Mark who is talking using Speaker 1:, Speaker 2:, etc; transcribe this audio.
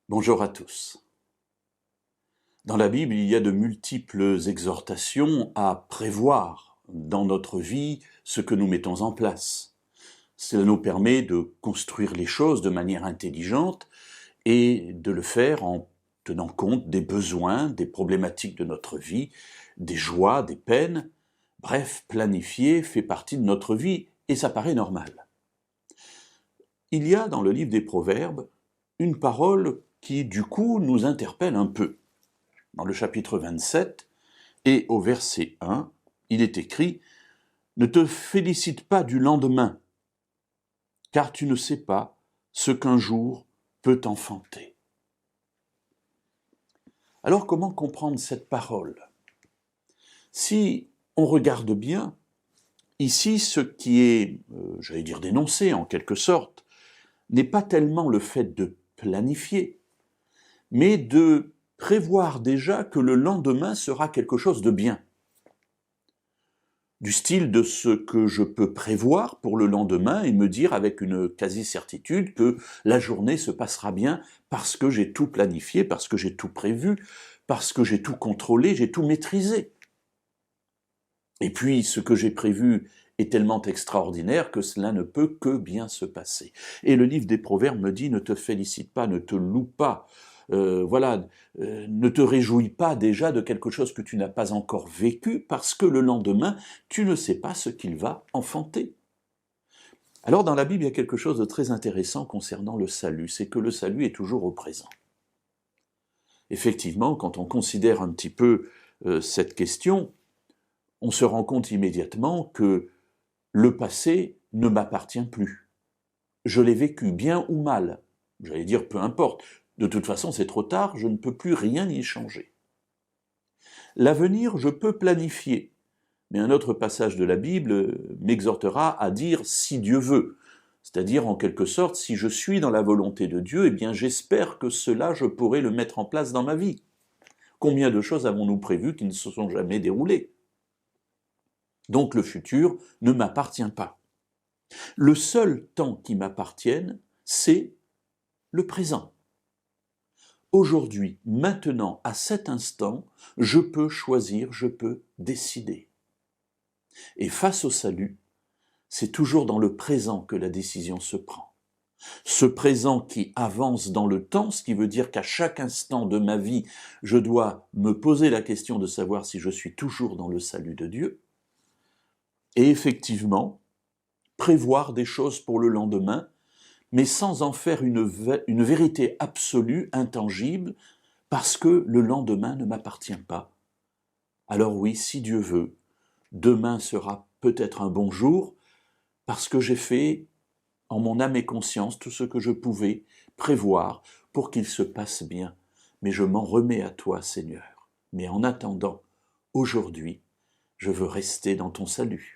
Speaker 1: Bonjour à tous. Dans la Bible, il y a de multiples exhortations à prévoir dans notre vie ce que nous mettons en place. Cela nous permet de construire les choses de manière intelligente et de le faire en tenant compte des besoins, des problématiques de notre vie, des joies, des peines. Bref, planifier fait partie de notre vie et ça paraît normal. Il y a dans le livre des Proverbes une parole qui, du coup, nous interpelle un peu. Dans le chapitre 27 et au verset 1, il est écrit « Ne te félicite pas du lendemain, car tu ne sais pas ce qu'un jour peut enfanter. » Alors comment comprendre cette parole? Si on regarde bien, ici ce qui est, j'allais dire dénoncé en quelque sorte, n'est pas tellement le fait de planifier, mais de prévoir déjà que le lendemain sera quelque chose de bien. Du style de ce que je peux prévoir pour le lendemain et me dire avec une quasi-certitude que la journée se passera bien parce que j'ai tout planifié, parce que j'ai tout prévu, parce que j'ai tout contrôlé, j'ai tout maîtrisé. Et puis ce que j'ai prévu est tellement extraordinaire que cela ne peut que bien se passer. Et le livre des Proverbes me dit « Ne te félicite pas, ne te loue pas, ne te réjouis pas déjà de quelque chose que tu n'as pas encore vécu, parce que le lendemain, tu ne sais pas ce qu'il va enfanter. » Alors dans la Bible, il y a quelque chose de très intéressant concernant le salut, c'est que le salut est toujours au présent. Effectivement, quand on considère un petit peu cette question, on se rend compte immédiatement que le passé ne m'appartient plus. Je l'ai vécu bien ou mal, j'allais dire peu importe. De toute façon, c'est trop tard, je ne peux plus rien y changer. L'avenir, je peux planifier, mais un autre passage de la Bible m'exhortera à dire « si Dieu veut », c'est-à-dire en quelque sorte, si je suis dans la volonté de Dieu, eh bien j'espère que cela, je pourrai le mettre en place dans ma vie. Combien de choses avons-nous prévues qui ne se sont jamais déroulées? Donc le futur ne m'appartient pas. Le seul temps qui m'appartienne, c'est le présent. Aujourd'hui, maintenant, à cet instant, je peux choisir, je peux décider. Et face au salut, c'est toujours dans le présent que la décision se prend. Ce présent qui avance dans le temps, ce qui veut dire qu'à chaque instant de ma vie, je dois me poser la question de savoir si je suis toujours dans le salut de Dieu. Et effectivement, prévoir des choses pour le lendemain, mais sans en faire une vérité absolue, intangible, parce que le lendemain ne m'appartient pas. Alors oui, si Dieu veut, demain sera peut-être un bon jour, parce que j'ai fait, en mon âme et conscience, tout ce que je pouvais prévoir pour qu'il se passe bien. Mais je m'en remets à toi, Seigneur. Mais en attendant, aujourd'hui, je veux rester dans ton salut.